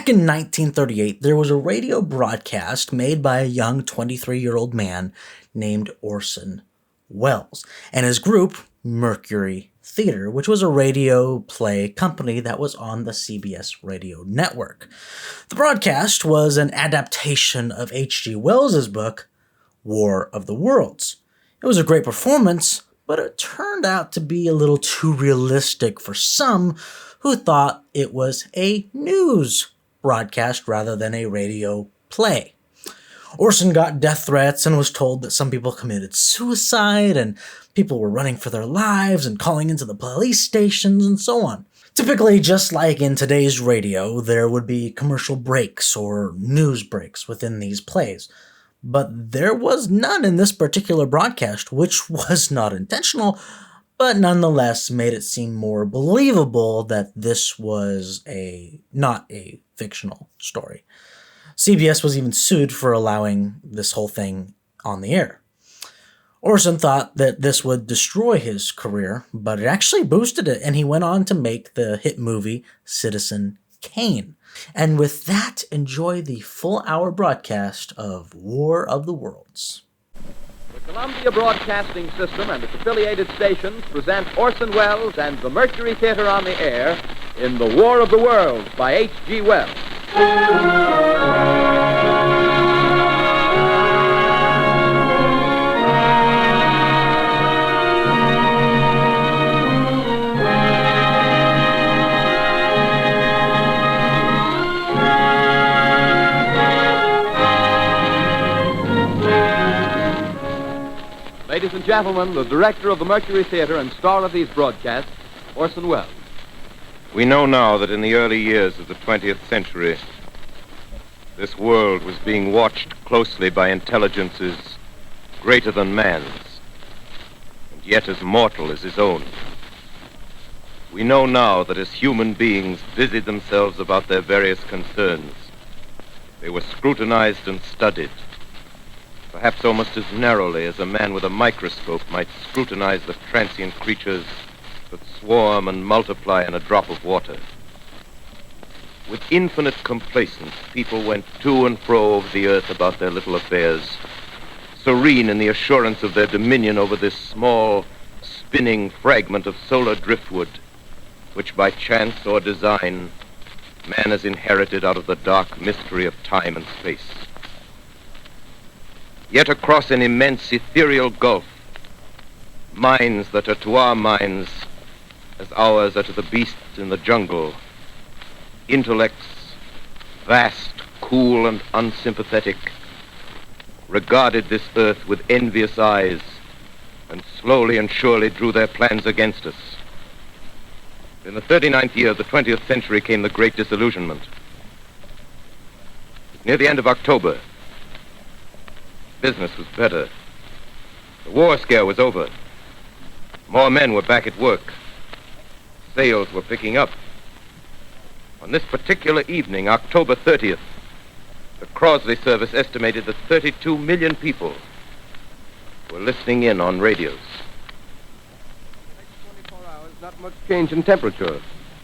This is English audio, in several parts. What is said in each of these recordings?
Back in 1938, there was a radio broadcast made by a young 23-year-old man named Orson Welles and his group, Mercury Theater, which was a radio play company that was on the CBS radio network. The broadcast was an adaptation of H.G. Wells's book, War of the Worlds. It was a great performance, but it turned out to be a little too realistic for some who thought it was a news broadcast rather than a radio play. Orson got death threats and was told that some people committed suicide and people were running for their lives and calling into the police stations and so on. Typically, just like in today's radio, there would be commercial breaks or news breaks within these plays. But there was none in this particular broadcast, which was not intentional, but nonetheless made it seem more believable that this was not a fictional story. CBS was even sued for allowing this whole thing on the air. Orson thought that this would destroy his career, but it actually boosted it, and he went on to make the hit movie Citizen Kane. And with that, enjoy the full-hour broadcast of War of the Worlds. The Columbia Broadcasting System and its affiliated stations present Orson Welles and the Mercury Theater on the air in The War of the Worlds by H.G. Wells. Ladies and gentlemen, the director of the Mercury Theater and star of these broadcasts, Orson Welles. We know now that in the early years of the 20th century, this world was being watched closely by intelligences greater than man's, and yet as mortal as his own. We know now that as human beings busied themselves about their various concerns, they were scrutinized and studied, perhaps almost as narrowly as a man with a microscope might scrutinize the transient creatures that swarm and multiply in a drop of water. With infinite complacence, people went to and fro over the earth about their little affairs, serene in the assurance of their dominion over this small, spinning fragment of solar driftwood, which by chance or design, man has inherited out of the dark mystery of time and space. Yet across an immense ethereal gulf, minds that are to our minds as ours are to the beasts in the jungle, intellects, vast, cool, and unsympathetic, regarded this earth with envious eyes and slowly and surely drew their plans against us. In the 39th year of the 20th century came the Great Disillusionment. Near the end of October, business was better. The war scare was over. More men were back at work. Sales were picking up. On this particular evening, October 30th, the Crosley service estimated that 32 million people were listening in on radios. In the next 24 hours, not much change in temperature.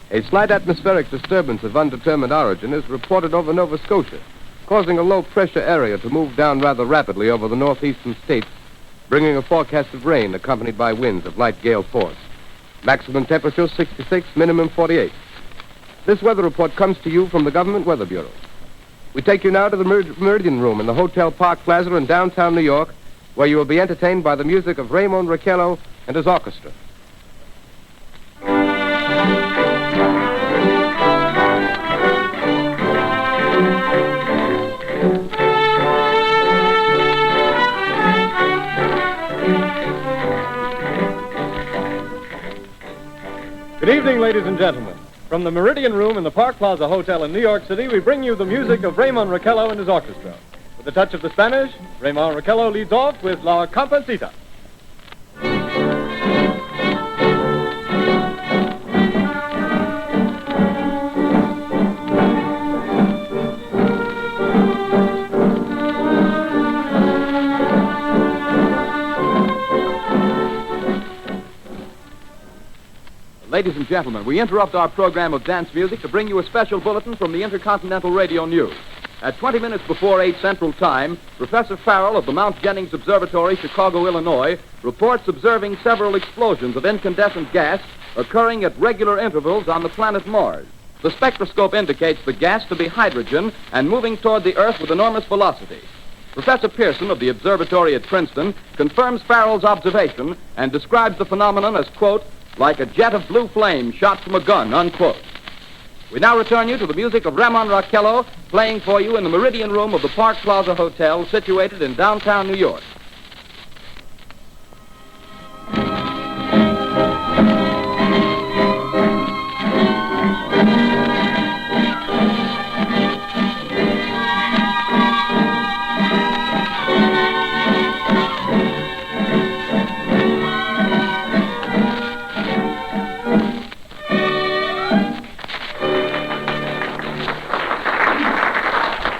A slight atmospheric disturbance of undetermined origin is reported over Nova Scotia, causing a low-pressure area to move down rather rapidly over the northeastern states, bringing a forecast of rain accompanied by winds of light gale force. Maximum temperature 66, minimum 48. This weather report comes to you from the Government Weather Bureau. We take you now to the Meridian Room in the Hotel Park Plaza in downtown New York, where you will be entertained by the music of Raymond Raquello and his orchestra. Good evening, ladies and gentlemen. From the Meridian Room in the Park Plaza Hotel in New York City, we bring you the music of Raymond Raquello and his orchestra. With a touch of the Spanish, Raymond Raquello leads off with La Comparsita. Ladies and gentlemen, we interrupt our program of dance music to bring you a special bulletin from the Intercontinental Radio News. At 20 minutes before 8 Central Time, Professor Farrell of the Mount Jennings Observatory, Chicago, Illinois, reports observing several explosions of incandescent gas occurring at regular intervals on the planet Mars. The spectroscope indicates the gas to be hydrogen and moving toward the Earth with enormous velocity. Professor Pearson of the observatory at Princeton confirms Farrell's observation and describes the phenomenon as, quote, like a jet of blue flame shot from a gun, unquote. We now return you to the music of Ramon Raquello, playing for you in the Meridian Room of the Park Plaza Hotel, situated in downtown New York.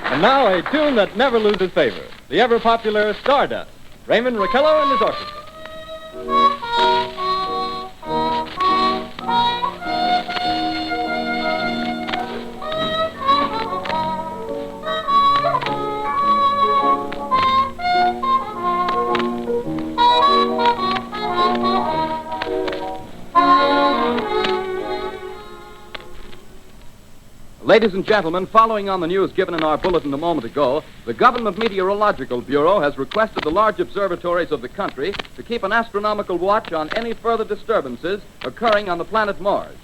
And now a tune that never loses favor, the ever-popular Stardust, Raymond Raquello and his orchestra. Ladies and gentlemen, following on the news given in our bulletin a moment ago, the Government Meteorological Bureau has requested the large observatories of the country to keep an astronomical watch on any further disturbances occurring on the planet Mars.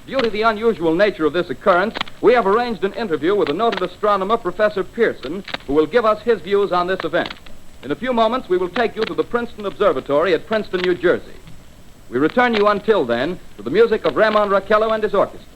Due to the unusual nature of this occurrence, we have arranged an interview with the noted astronomer, Professor Pearson, who will give us his views on this event. In a few moments, we will take you to the Princeton Observatory at Princeton, New Jersey. We return you until then to the music of Ramon Raquello and his orchestra.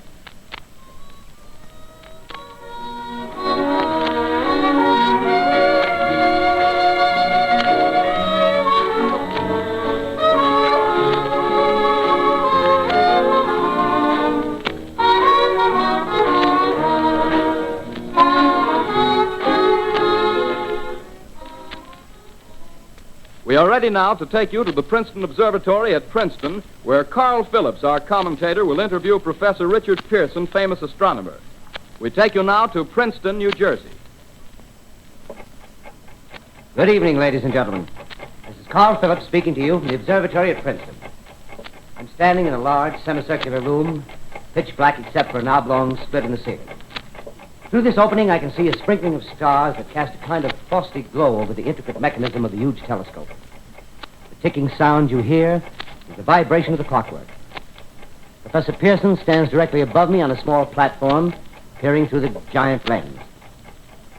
We are ready now to take you to the Princeton Observatory at Princeton, where Carl Phillips, our commentator, will interview Professor Richard Pearson, famous astronomer. We take you now to Princeton, New Jersey. Good evening, ladies and gentlemen. This is Carl Phillips speaking to you from the observatory at Princeton. I'm standing in a large semicircular room, pitch black except for an oblong split in the ceiling. Through this opening, I can see a sprinkling of stars that cast a kind of frosty glow over the intricate mechanism of the huge telescope. The ticking sound you hear is the vibration of the clockwork. Professor Pearson stands directly above me on a small platform, peering through the giant lens.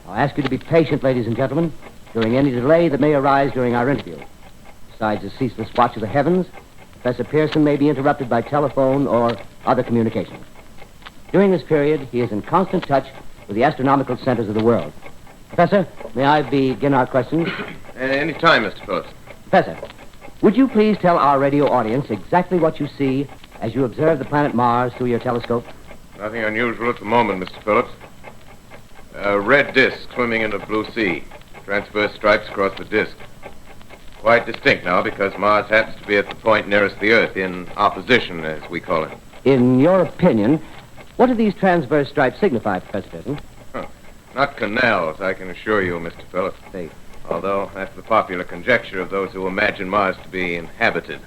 I'll ask you to be patient, ladies and gentlemen, during any delay that may arise during our interview. Besides the ceaseless watch of the heavens, Professor Pearson may be interrupted by telephone or other communication. During this period, he is in constant touch with the astronomical centers of the world. Professor, may I begin our questions? Any time, Mr. Phillips. Professor, would you please tell our radio audience exactly what you see as you observe the planet Mars through your telescope? Nothing unusual at the moment, Mr. Phillips. A red disk swimming in the blue sea. Transverse stripes across the disk. Quite distinct now because Mars happens to be at the point nearest the Earth, in opposition, as we call it. In your opinion, what do these transverse stripes signify, Professor Pearson? Not canals, I can assure you, Mr. Phillips. They... Although that's the popular conjecture of those who imagine Mars to be inhabited.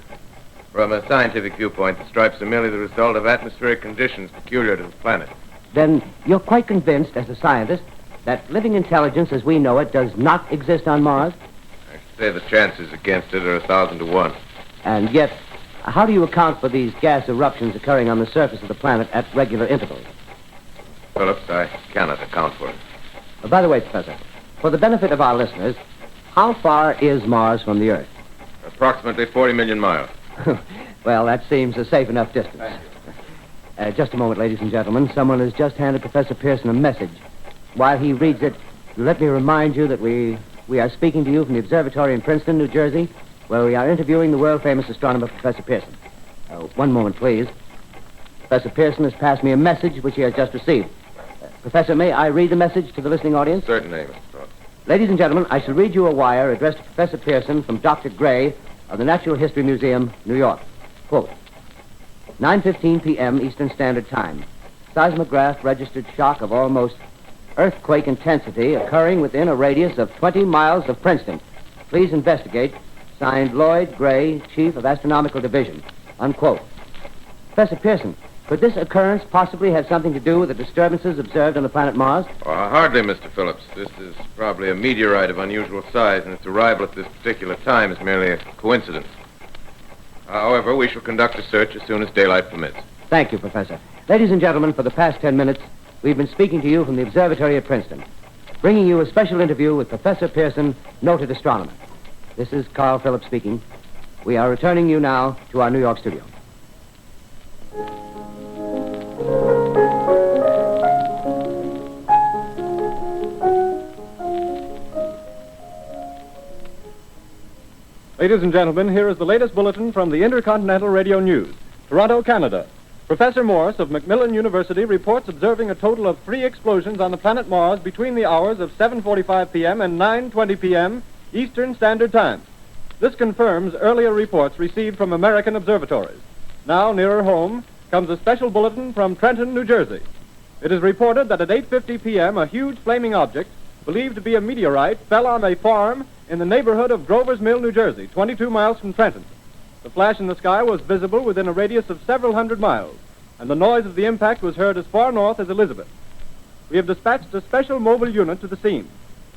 From a scientific viewpoint, the stripes are merely the result of atmospheric conditions peculiar to the planet. Then you're quite convinced, as a scientist, that living intelligence as we know it does not exist on Mars? I should say the chances against it are 1,000 to 1. And yet, how do you account for these gas eruptions occurring on the surface of the planet at regular intervals? Phillips, I cannot account for it. By the way, Professor, for the benefit of our listeners, how far is Mars from the Earth? Approximately 40 million miles. Well, that seems a safe enough distance. Just a moment, ladies and gentlemen. Someone has just handed Professor Pearson a message. While he reads it, let me remind you that we are speaking to you from the observatory in Princeton, New Jersey, where we are interviewing the world-famous astronomer, Professor Pearson. One moment, please. Professor Pearson has passed me a message which he has just received. Professor, may I read the message to the listening audience? Certainly, Mr. Phillips. Ladies and gentlemen, I shall read you a wire addressed to Professor Pearson from Dr. Gray of the Natural History Museum, New York. Quote, 9:15 p.m. Eastern Standard Time. Seismograph registered shock of almost earthquake intensity occurring within a radius of 20 miles of Princeton. Please investigate. Signed, Lloyd Gray, Chief of Astronomical Division. Unquote. Professor Pearson, could this occurrence possibly have something to do with the disturbances observed on the planet Mars? Hardly, Mr. Phillips. This is probably a meteorite of unusual size, and its arrival at this particular time is merely a coincidence. However, we shall conduct a search as soon as daylight permits. Thank you, Professor. Ladies and gentlemen, for the past 10 minutes, we've been speaking to you from the observatory at Princeton, bringing you a special interview with Professor Pearson, noted astronomer. This is Carl Phillips speaking. We are returning you now to our New York studio. Ladies and gentlemen, here is the latest bulletin from the Intercontinental Radio News. Toronto, Canada. Professor Morse of Macmillan University reports observing a total of 3 explosions on the planet Mars between the hours of 7:45 p.m. and 9:20 p.m. Eastern Standard Time. This confirms earlier reports received from American observatories. Now, nearer home, comes a special bulletin from Trenton, New Jersey. It is reported that at 8:50 p.m., a huge flaming object, believed to be a meteorite, fell on a farm in the neighborhood of Grover's Mill, New Jersey, 22 miles from Trenton. The flash in the sky was visible within a radius of several hundred miles, and the noise of the impact was heard as far north as Elizabeth. We have dispatched a special mobile unit to the scene,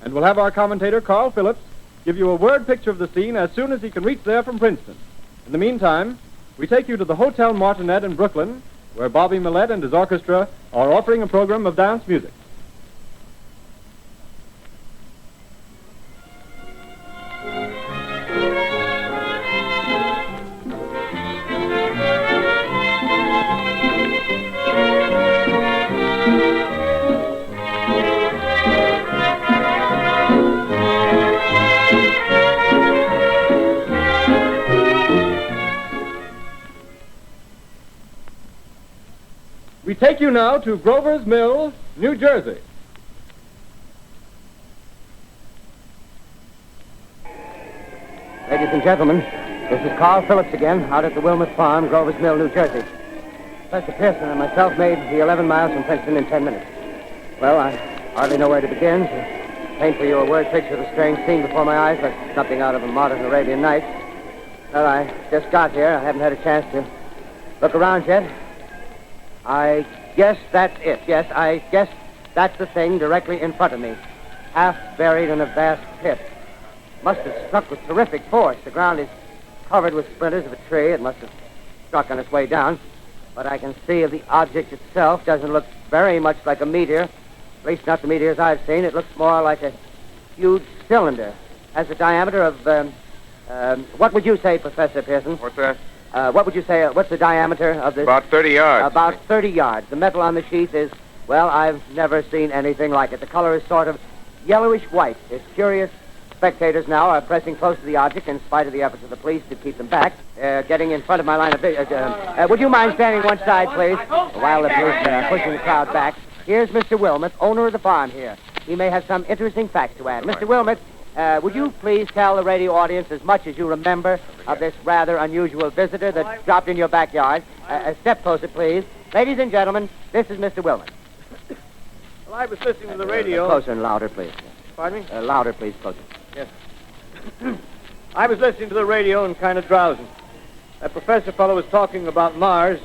and we'll have our commentator, Carl Phillips, give you a word picture of the scene as soon as he can reach there from Princeton. In the meantime, we take you to the Hotel Martinet in Brooklyn, where Bobby Millett and his orchestra are offering a program of dance music. We take you now to Grover's Mill, New Jersey. Ladies and gentlemen, this is Carl Phillips again, out at the Wilmot Farm, Grover's Mill, New Jersey. Professor Pearson and myself made the 11 miles from Princeton in 10 minutes. Well, I hardly know where to begin. To paint for you a word picture of the strange scene before my eyes, but something out of a modern Arabian Nights. Well, I just got here. I haven't had a chance to look around yet. I guess that's it. Yes, I guess that's the thing directly in front of me, half buried in a vast pit. Must have struck with terrific force. The ground is covered with splinters of a tree. It must have struck on its way down. But I can see the object itself doesn't look very much like a meteor. At least not the meteors I've seen. It looks more like a huge cylinder. Has a diameter of, what would you say, Professor Pearson? What's that? What would you say, what's the diameter of this? About 30 yards. About 30 yards. The metal on the sheath is, well, I've never seen anything like it. The color is sort of yellowish white. Its curious spectators now are pressing close to the object in spite of the efforts of the police to keep them back. Getting in front of my line of vision. Would you mind standing one side, please, while the police are pushing the crowd back? Here's Mr. Wilmot, owner of the farm here. He may have some interesting facts to add. Mr. Wilmot, would you please tell the radio audience as much as you remember of this rather unusual visitor that dropped in your backyard? A step closer, please. Ladies and gentlemen, this is Mr. Wilmot. Well, I was listening to the radio. Closer and louder, please. Pardon me? Louder, please, closer. Yes. I was listening to the radio and kind of drowsing. That professor fellow was talking about Mars,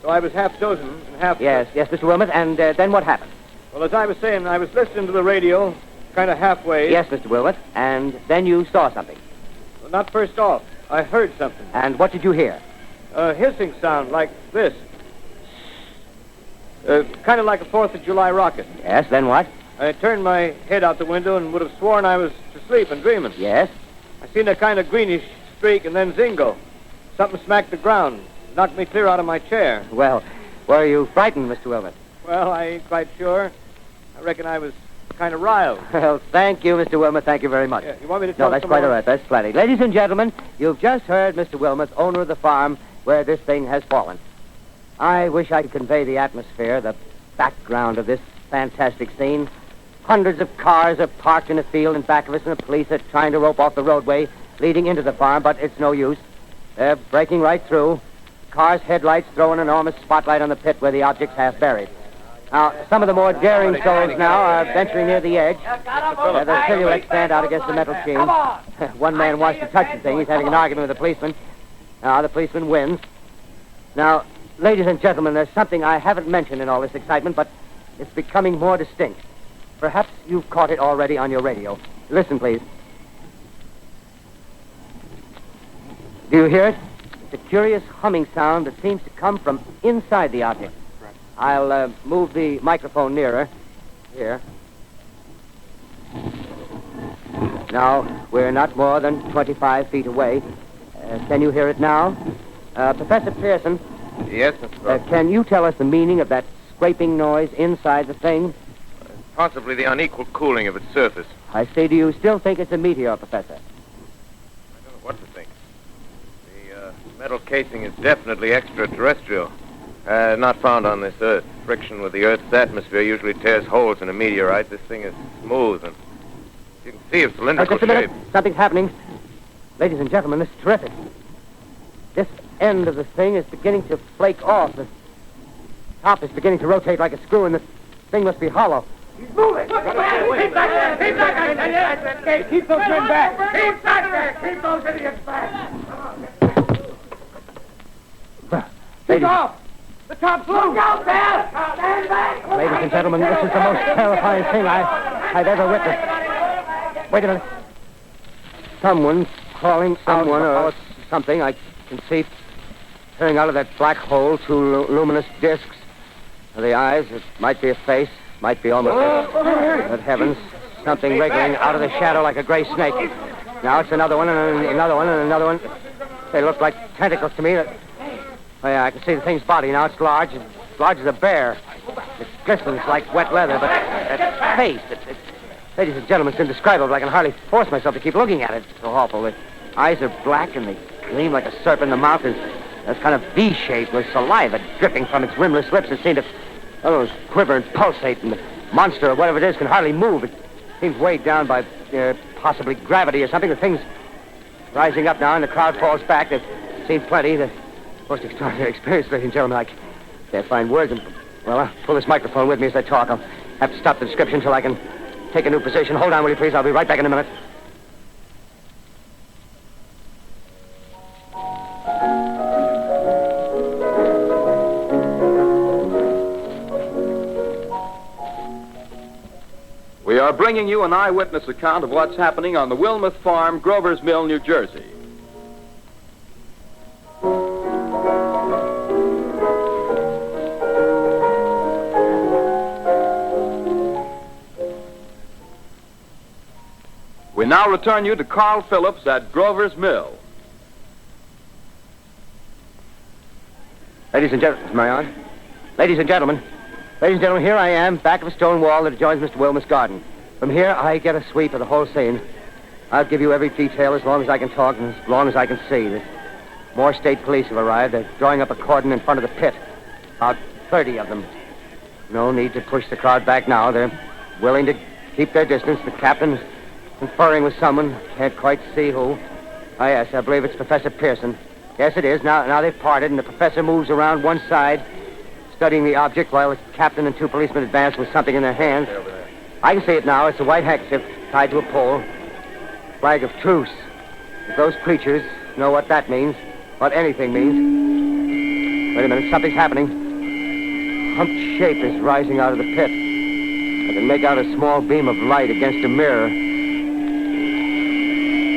so I was half dozing and half... Yes, Mr. Wilmot, and then what happened? Well, as I was saying, I was listening to the radio, kind of halfway. Yes, Mr. Wilmot, and then you saw something. Well, not first off. I heard something. And what did you hear? A hissing sound like this. Kind of like a 4th of July rocket. Yes, then what? I turned my head out the window and would have sworn I was asleep and dreaming. Yes? I seen a kind of greenish streak and then zingo. Something smacked the ground, knocked me clear out of my chair. Well, were you frightened, Mr. Wilmot? Well, I ain't quite sure. I reckon I was kind of riled. Well, thank you, Mr. Wilmot. Thank you very much. Yeah, you want me to tell No, that's some quite more? all right. That's plenty. Ladies and gentlemen, you've just heard Mr. Wilmot, owner of the farm where this thing has fallen. I wish I could convey the atmosphere, the background of this fantastic scene. Hundreds of cars are parked in a field in back of us, and the police are trying to rope off the roadway leading into the farm, but it's no use. They're breaking right through. car's headlights throw an enormous spotlight on the pit where the object's half buried. Now, some of the more daring souls now are venturing near the edge. The silhouettes stand out against the metal sheen. One man wants to touch the thing. He's having an argument with the policeman. Now, the policeman wins. Now, ladies and gentlemen, there's something I haven't mentioned in all this excitement, but it's becoming more distinct. Perhaps you've caught it already on your radio. Listen, please. Do you hear it? It's a curious humming sound that seems to come from inside the object. I'll move the microphone nearer. Here. Now, we're not more than 25 feet away. Can you hear it now? Professor Pearson? Yes, Mr. Grover. Can you tell us the meaning of that scraping noise inside the thing? Possibly the unequal cooling of its surface. I say, do you still think it's a meteor, Professor? I don't know what to think. The metal casing is definitely extraterrestrial. Not found on this Earth. Friction with the Earth's atmosphere usually tears holes in a meteorite. This thing is smooth, and you can see its cylindrical Just a minute. shape. Something's happening. Ladies and gentlemen, this is terrific. This end of the thing is beginning to flake off. The top is beginning to rotate like a screw, and the thing must be hollow. He's moving! Keep back there! Keep back there! Keep those men back! Keep back there! Keep those idiots back! Keep off! The top's loose! Look out there! Stand back! Ladies and gentlemen, this is the most terrifying thing I've ever witnessed. Wait a minute. Someone's crawling out or something. I can see peering out of that black hole two luminous discs. The eyes, it might be a face, might be almost But heavens, something wriggling out of the shadow like a gray snake. Now it's another one and another one and another one. They look like tentacles to me. Oh, yeah, I can see the thing's body now. It's large as a bear. It glistens like wet leather, but that face, ladies and gentlemen, it's indescribable. I can hardly force myself to keep looking at it. It's so awful. The eyes are black and they gleam like a serpent. The mouth is kind of V-shaped with saliva dripping from its rimless lips. It seems to quiver and pulsate, and the monster or whatever it is can hardly move. It seems weighed down by possibly gravity or something. The thing's rising up now, and the crowd falls back. They've seen plenty. The most extraordinary experience, ladies and gentlemen. I can't find words. Well, I'll pull this microphone with me as I talk. I'll have to stop the description until I can take a new position. Hold on, will you, please? I'll be right back in a minute. We are bringing you an eyewitness account of what's happening on the Wilmuth Farm, Grover's Mill, New Jersey. We now return you to Carl Phillips at Grover's Mill. Ladies and gentlemen, am I on? Ladies and gentlemen, here I am, back of a stone wall that adjoins Mr. Wilmuth's garden. From here, I get a sweep of the whole scene. I'll give you every detail as long as I can talk and as long as I can see. There's more state police have arrived. They're drawing up a cordon in front of the pit. About 30 of them. No need to push the crowd back now. They're willing to keep their distance. The captain's conferring with someone. Can't quite see who. Oh, yes, I believe it's Professor Pearson. Yes, it is. Now they've parted, and the professor moves around one side, studying the object while the captain and two policemen advance with something in their hands. I can see it now. It's a white handkerchief tied to a pole. Flag of truce. If those creatures know what that means, what anything means. Wait a minute, something's happening. A humped shape is rising out of the pit. I can make out a small beam of light against a mirror.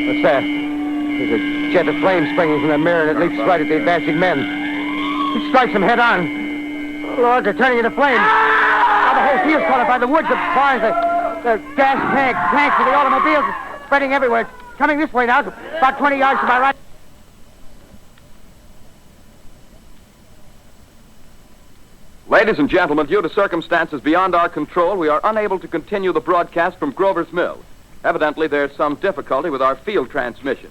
What's that? There's a jet of flame springing from the mirror, and it leaps right at the advancing men. It strikes them head on. Lord, they're turning into flames. Now the whole field's caught up by the woods, the barns, the gas tanks of the automobiles spreading everywhere. It's coming this way now, about 20 yards to my right. Ladies and gentlemen, due to circumstances beyond our control, we are unable to continue the broadcast from Grover's Mill. Evidently, there's some difficulty with our field transmission.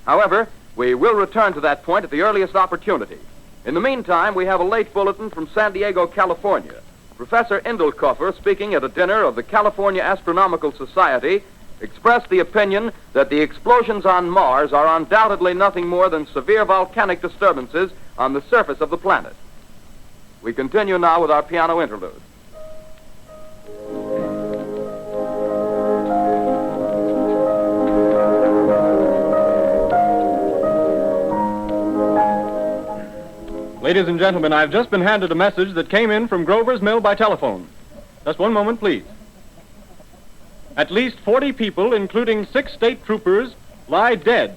However, we will return to that point at the earliest opportunity. In the meantime, we have a late bulletin from San Diego, California. Professor Indelkoffer, speaking at a dinner of the California Astronomical Society, expressed the opinion that the explosions on Mars are undoubtedly nothing more than severe volcanic disturbances on the surface of the planet. We continue now with our piano interlude. Ladies and gentlemen, I've just been handed a message that came in from Grover's Mill by telephone. Just one moment, please. At least 40 people, including 6 state troopers, lie dead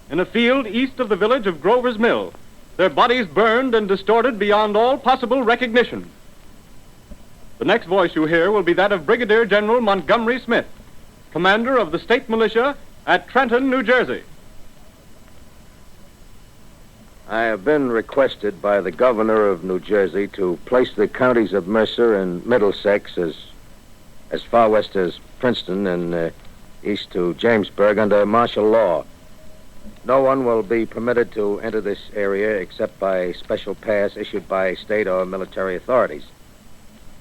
in a field east of the village of Grover's Mill, their bodies burned and distorted beyond all possible recognition. The next voice you hear will be that of Brigadier General Montgomery Smith, commander of the state militia at Trenton, New Jersey. I have been requested by the governor of New Jersey to place the counties of Mercer and Middlesex as far west as Princeton and east to Jamesburg under martial law. No one will be permitted to enter this area except by special pass issued by state or military authorities.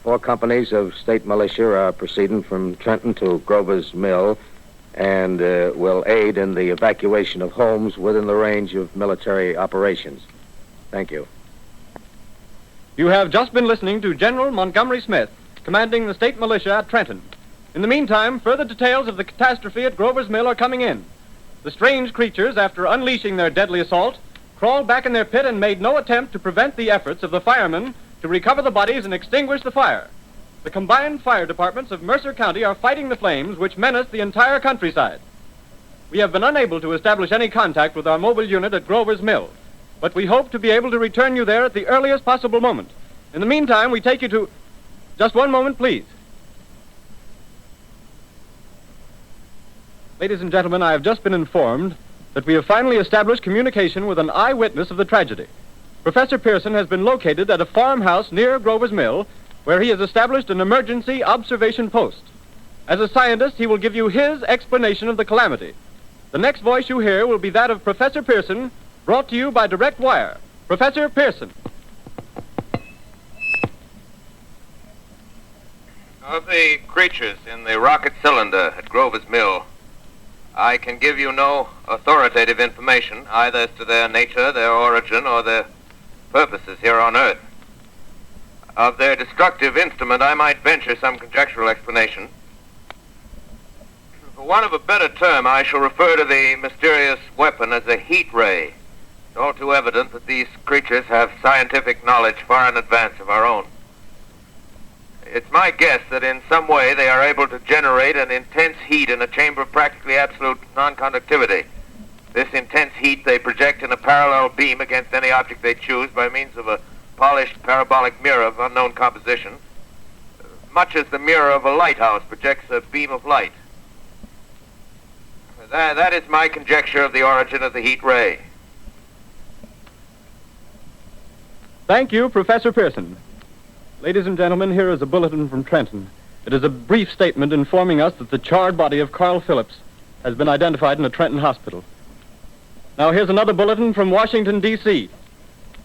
4 companies of state militia are proceeding from Trenton to Grover's Mill and will aid in the evacuation of homes within the range of military operations. Thank you. You have just been listening to General Montgomery Smith, commanding the state militia at Trenton. In the meantime, further details of the catastrophe at Grover's Mill are coming in. The strange creatures, after unleashing their deadly assault, crawled back in their pit and made no attempt to prevent the efforts of the firemen to recover the bodies and extinguish the fire. The combined fire departments of Mercer County are fighting the flames which menace the entire countryside. We have been unable to establish any contact with our mobile unit at Grover's Mill, but we hope to be able to return you there at the earliest possible moment. In the meantime, we take you to... Just one moment, please. Ladies and gentlemen, I have just been informed that we have finally established communication with an eyewitness of the tragedy. Professor Pearson has been located at a farmhouse near Grover's Mill, where he has established an emergency observation post. As a scientist, he will give you his explanation of the calamity. The next voice you hear will be that of Professor Pearson, brought to you by direct wire. Professor Pearson. Of the creatures in the rocket cylinder at Grover's Mill, I can give you no authoritative information, either as to their nature, their origin, or their purposes here on Earth. Of their destructive instrument, I might venture some conjectural explanation. For want of a better term, I shall refer to the mysterious weapon as a heat ray. It's all too evident that these creatures have scientific knowledge far in advance of our own. It's my guess that in some way they are able to generate an intense heat in a chamber of practically absolute non-conductivity. This intense heat they project in a parallel beam against any object they choose by means of a polished parabolic mirror of unknown composition, much as the mirror of a lighthouse projects a beam of light. That is my conjecture of the origin of the heat ray. Thank you, Professor Pearson. Ladies and gentlemen, here is a bulletin from Trenton. It is a brief statement informing us that the charred body of Carl Phillips has been identified in a Trenton hospital. Now here's another bulletin from Washington, D.C.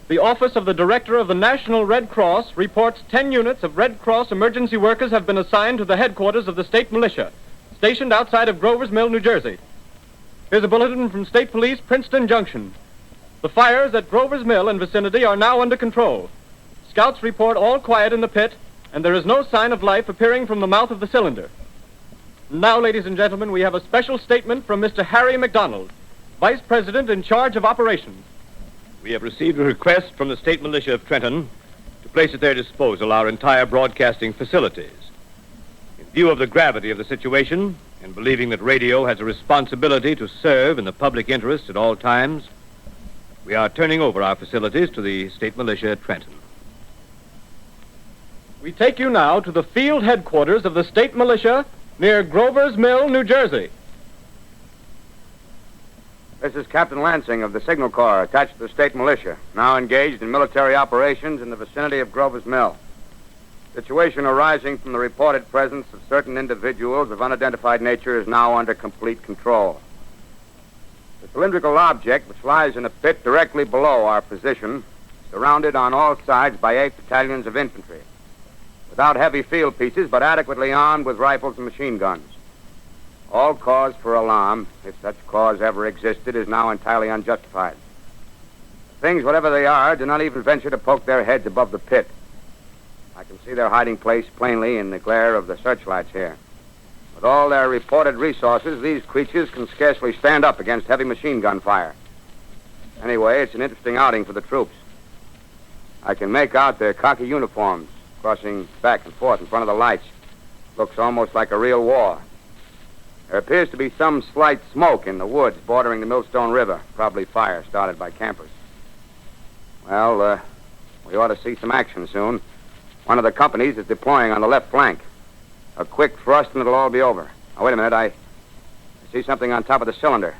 The Office of the Director of the National Red Cross reports 10 units of Red Cross emergency workers have been assigned to the headquarters of the state militia, stationed outside of Grover's Mill, New Jersey. Here's a bulletin from State Police, Princeton Junction. The fires at Grover's Mill and vicinity are now under control. Scouts report all quiet in the pit, and there is no sign of life appearing from the mouth of the cylinder. Now, ladies and gentlemen, we have a special statement from Mr. Harry McDonald, Vice President in charge of operations. We have received a request from the state militia of Trenton to place at their disposal our entire broadcasting facilities. In view of the gravity of the situation, and believing that radio has a responsibility to serve in the public interest at all times, we are turning over our facilities to the state militia at Trenton. We take you now to the field headquarters of the state militia near Grover's Mill, New Jersey. This is Captain Lansing of the Signal Corps, attached to the state militia, now engaged in military operations in the vicinity of Grover's Mill. Situation arising from the reported presence of certain individuals of unidentified nature is now under complete control. The cylindrical object, which lies in a pit directly below our position, surrounded on all sides by 8 battalions of infantry, without heavy field pieces, but adequately armed with rifles and machine guns. All cause for alarm, if such cause ever existed, is now entirely unjustified. Things, whatever they are, do not even venture to poke their heads above the pit. I can see their hiding place plainly in the glare of the searchlights here. With all their reported resources, these creatures can scarcely stand up against heavy machine gun fire. Anyway, it's an interesting outing for the troops. I can make out their khaki uniforms crossing back and forth in front of the lights. Looks almost like a real war. There appears to be some slight smoke in the woods bordering the Millstone River, probably fire started by campers. Well, we ought to see some action soon. One of the companies is deploying on the left flank. A quick thrust and it'll all be over. Now, wait a minute. I see something on top of the cylinder.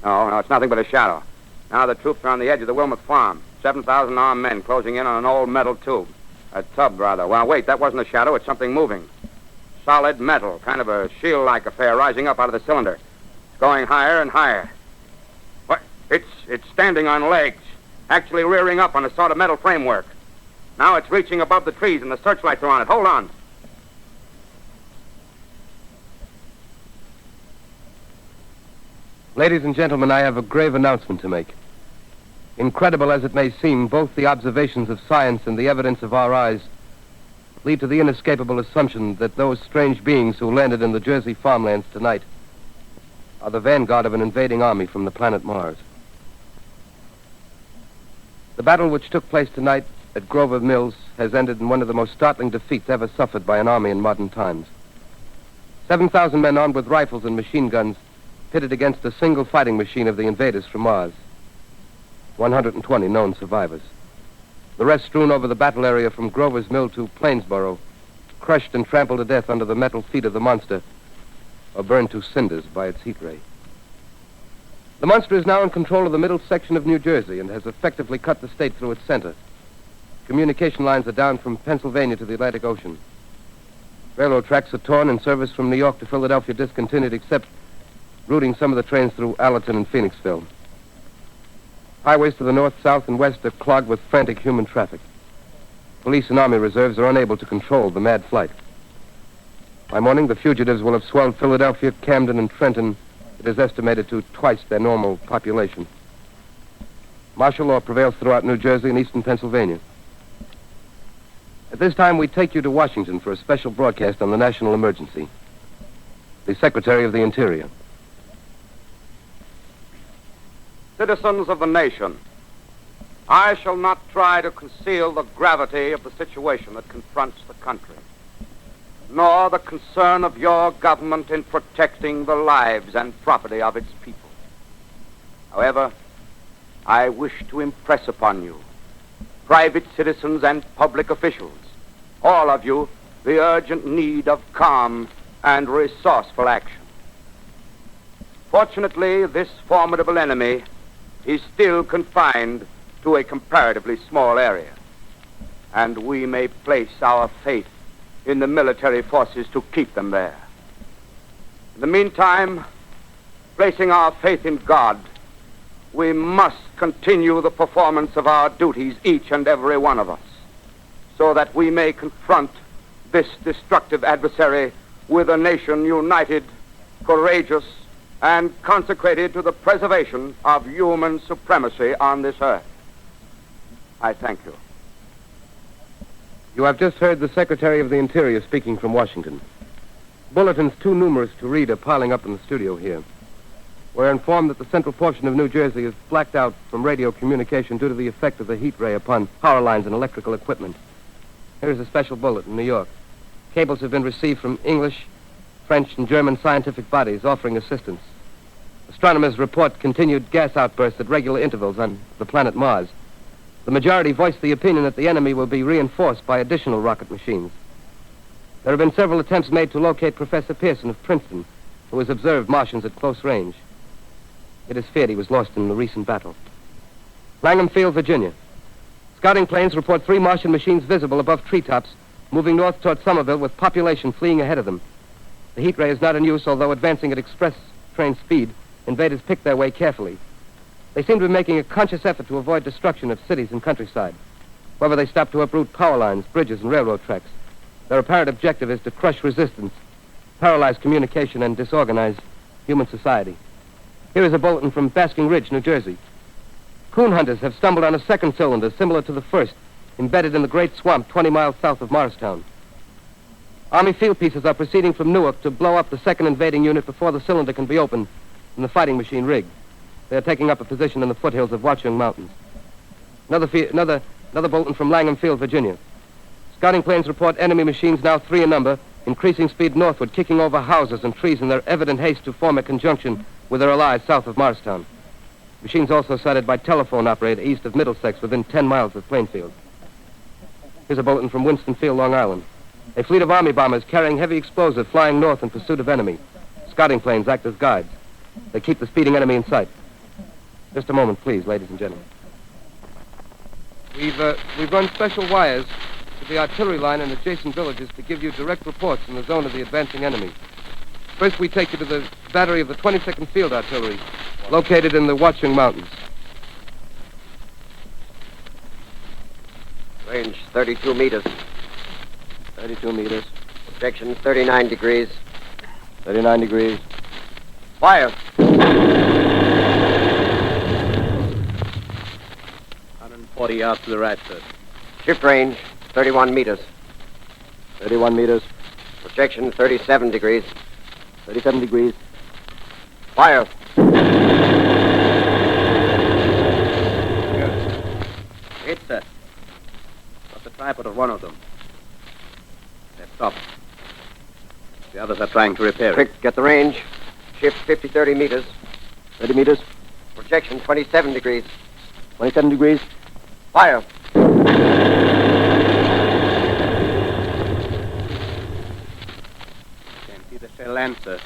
No, it's nothing but a shadow. Now the troops are on the edge of the Wilmoth farm. 7,000 armed men closing in on an old metal tube. A tub, rather. Well, wait, that wasn't a shadow. It's something moving. Solid metal, kind of a shield-like affair rising up out of the cylinder. It's going higher and higher. What? It's standing on legs, actually rearing up on a sort of metal framework. Now it's reaching above the trees and the searchlights are on it. Hold on. Ladies and gentlemen, I have a grave announcement to make. Incredible as it may seem, both the observations of science and the evidence of our eyes lead to the inescapable assumption that those strange beings who landed in the Jersey farmlands tonight are the vanguard of an invading army from the planet Mars. The battle which took place tonight at Grover Mills has ended in one of the most startling defeats ever suffered by an army in modern times. 7,000 men armed with rifles and machine guns pitted against a single fighting machine of the invaders from Mars. 120 known survivors. The rest strewn over the battle area from Grover's Mill to Plainsboro, crushed and trampled to death under the metal feet of the monster, or burned to cinders by its heat ray. The monster is now in control of the middle section of New Jersey and has effectively cut the state through its center. Communication lines are down from Pennsylvania to the Atlantic Ocean. Railroad tracks are torn and service from New York to Philadelphia discontinued, except routing some of the trains through Allerton and Phoenixville. Highways to the north, south, and west are clogged with frantic human traffic. Police and army reserves are unable to control the mad flight. By morning, the fugitives will have swelled Philadelphia, Camden, and Trenton. It is estimated to twice their normal population. Martial law prevails throughout New Jersey and eastern Pennsylvania. At this time, we take you to Washington for a special broadcast on the national emergency. The Secretary of the Interior. Citizens of the nation, I shall not try to conceal the gravity of the situation that confronts the country, nor the concern of your government in protecting the lives and property of its people. However, I wish to impress upon you, private citizens and public officials, all of you, the urgent need of calm and resourceful action. Fortunately, this formidable enemy is still confined to a comparatively small area, and we may place our faith in the military forces to keep them there. In the meantime, placing our faith in God, we must continue the performance of our duties, each and every one of us, so that we may confront this destructive adversary with a nation united, courageous, and consecrated to the preservation of human supremacy on this earth. I thank you. You have just heard the Secretary of the Interior speaking from Washington. Bulletins too numerous to read are piling up in the studio here. We're informed that the central portion of New Jersey is blacked out from radio communication due to the effect of the heat ray upon power lines and electrical equipment. Here's a special bulletin, New York. Cables have been received from English, French, and German scientific bodies offering assistance. Astronomers report continued gas outbursts at regular intervals on the planet Mars. The majority voiced the opinion that the enemy will be reinforced by additional rocket machines. There have been several attempts made to locate Professor Pearson of Princeton, who has observed Martians at close range. It is feared he was lost in the recent battle. Langham Field, Virginia. Scouting planes report 3 Martian machines visible above treetops, moving north toward Somerville with population fleeing ahead of them. The heat ray is not in use, although advancing at express train speed, invaders pick their way carefully. They seem to be making a conscious effort to avoid destruction of cities and countryside. However, they stop to uproot power lines, bridges, and railroad tracks. Their apparent objective is to crush resistance paralyze communication, and disorganize human society. Here is a bulletin from Basking Ridge, New Jersey. Coon hunters have stumbled on a second cylinder similar to the first, embedded in the great swamp 20 miles south of Morristown. Army field pieces are proceeding from Newark to blow up the second invading unit before the cylinder can be opened and the fighting machine rigged. They are taking up a position in the foothills of Watchung Mountains. Another bulletin from Langham Field, Virginia. Scouting planes report enemy machines, now 3 in number, increasing speed northward, kicking over houses and trees in their evident haste to form a conjunction with their allies south of Morristown. Machines also sighted by telephone operator east of Middlesex, within 10 miles of Plainfield. Here's a bulletin from Winston Field, Long Island. A fleet of Army bombers carrying heavy explosive flying north in pursuit of enemy. Scouting planes act as guides. They keep the speeding enemy in sight. Just a moment, please, ladies and gentlemen. We've run special wires to the artillery line in adjacent villages to give you direct reports in the zone of the advancing enemy. First, we take you to the battery of the 22nd Field Artillery, located in the Watchung Mountains. Range 32 meters. 32 meters. Projection 39 degrees. 39 degrees. Fire. 140 yards to the right, sir. Shift range 31 meters. 31 meters. Projection 37 degrees. 37 degrees. Fire. Hit, sir. Got the tripod of one of them. They've stopped. The others are trying to repair it. Quick, get the range. Shift 30 meters. 30 meters. Projection 27 degrees. 27 degrees. Fire. Can't see the shell land, sir.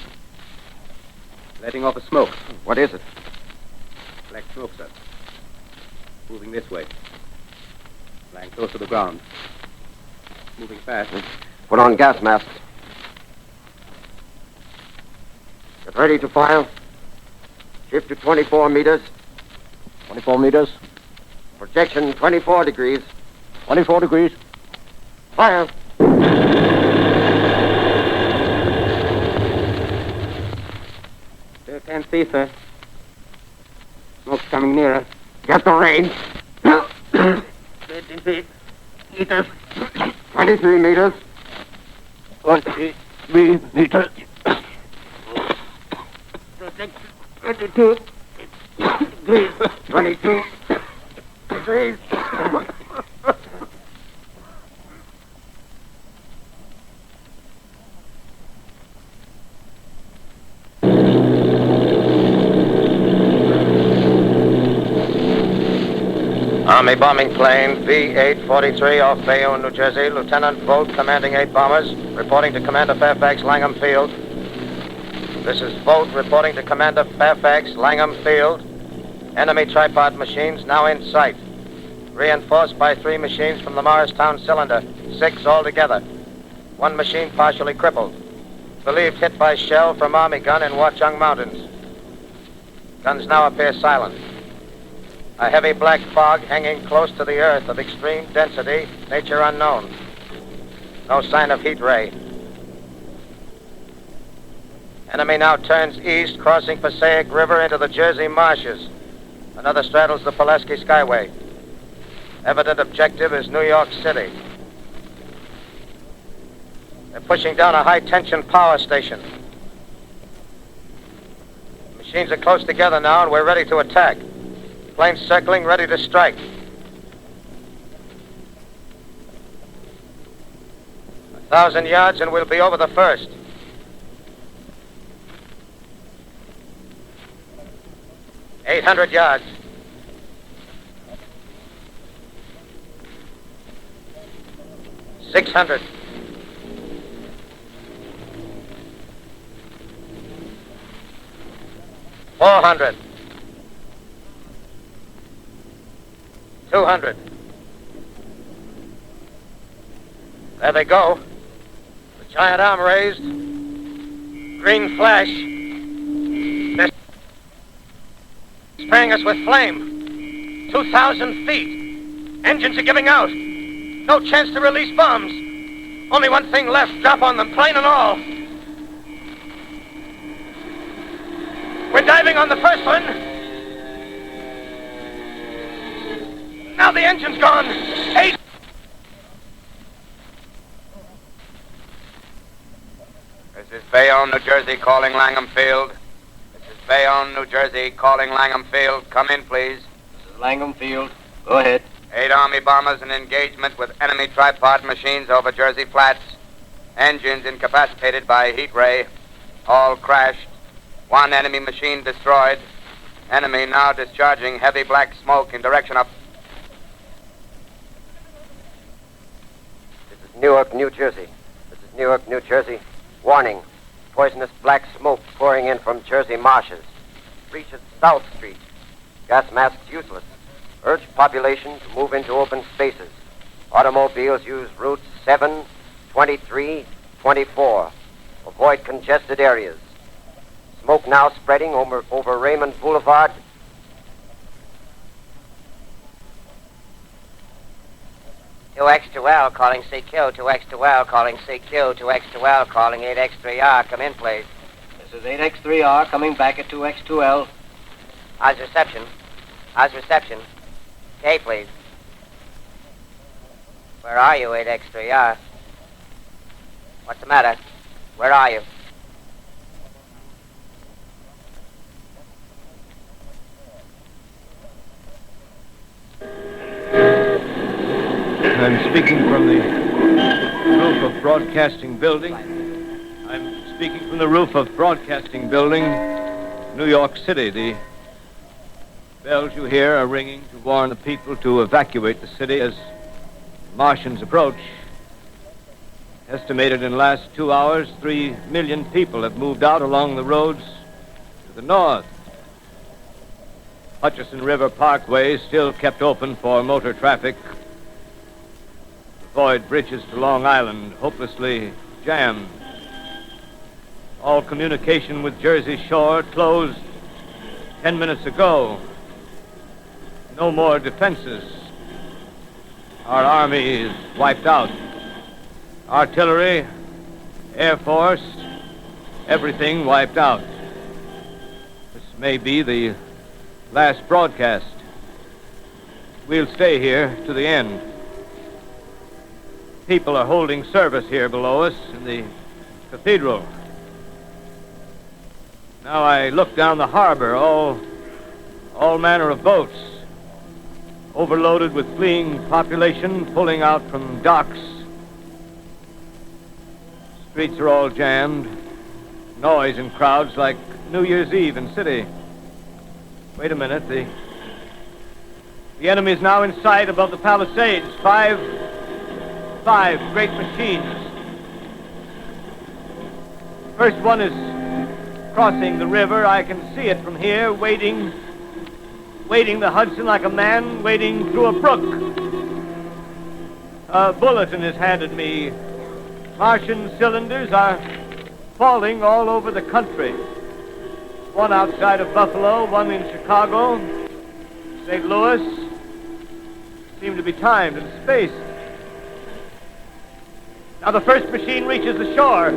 Letting off a smoke. What is it? Black smoke, sir. Moving this way. Lying close to the ground. Moving fast. Put on gas masks. Get ready to fire. Shift to 24 meters. 24 meters. Projection 24 degrees. 24 degrees. Fire. Still can't see, sir. Smoke's coming nearer. Get the range. 13 feet. Meters. 23 meters. 23 meters. 22 degrees. 22 degrees. Army bombing plane V-843 off Bayonne, New Jersey. Lieutenant Vogt, commanding 8 bombers, reporting to Commander Fairfax, Langham Field. This is Vogt reporting to Commander Fairfax, Langham Field. Enemy tripod machines now in sight. Reinforced by 3 machines from the Morristown cylinder, 6 altogether. 1 machine partially crippled. Believed hit by shell from Army gun in Watchung Mountains. Guns now appear silent. A heavy black fog hanging close to the earth of extreme density, nature unknown. No sign of heat ray. Enemy now turns east, crossing Passaic River into the Jersey marshes. Another straddles the Pulaski Skyway. Evident objective is New York City. They're pushing down a high-tension power station. Machines are close together now, and we're ready to attack. Planes circling, ready to strike. 1,000 yards, and we'll be over the first. $800 yards. $600. $400. $200. There they go. The giant arm raised. Green flash. They're spraying us with flame. 2,000 feet. Engines are giving out. No chance to release bombs. Only one thing left. Drop on them, plane and all. We're diving on the first one. Now the engine's gone. 8. This is Bayonne, New Jersey, calling Langham Field. This is Bayonne, New Jersey, calling Langham Field. Come in, please. This is Langham Field. Go ahead. 8 Army bombers in engagement with enemy tripod machines over Jersey Flats. Engines incapacitated by heat ray. All crashed. 1 enemy machine destroyed. Enemy now discharging heavy black smoke in direction of... This is Newark, New Jersey. This is Newark, New Jersey. Warning. Poisonous black smoke pouring in from Jersey marshes. Reaches South Street. Gas masks useless. Urge population to move into open spaces. Automobiles use routes 7, 23, 24. Avoid congested areas. Smoke now spreading over Raymond Boulevard. Two X2L calling CQ, 2X2L calling CQ, 2X2L calling 8X3R. Come in, please. This is 8X3R coming back at 2X2L. How's reception? How's reception? Okay, please. Where are you, 8X3R? What's the matter? Where are you? I'm speaking from the roof of Broadcasting Building. I'm speaking from the roof of Broadcasting Building, New York City. The bells you hear are ringing to warn the people to evacuate the city as Martians approach. Estimated in the last 2 hours, 3 million people have moved out along the roads to the north. Hutchison River Parkway is still kept open for motor traffic. Avoid bridges to Long Island, hopelessly jammed. All communication with Jersey Shore closed 10 minutes ago. No more defenses. Our army is wiped out. Artillery, Air Force, everything wiped out. This may be the last broadcast. We'll stay here to the end. People are holding service here below us in the cathedral. Now I look down the harbor, all manner of boats, overloaded with fleeing population, pulling out from docks. Streets are all jammed. Noise and crowds like New Year's Eve in city. Wait a minute, the enemy is now in sight above the Palisades. Five great machines. First one is crossing the river. I can see it from here, wading the Hudson like a man wading through a brook. A bulletin is handed me. Martian cylinders are falling all over the country. One outside of Buffalo, one in Chicago, St. Louis. Seem to be timed and spaced. Now the first machine reaches the shore.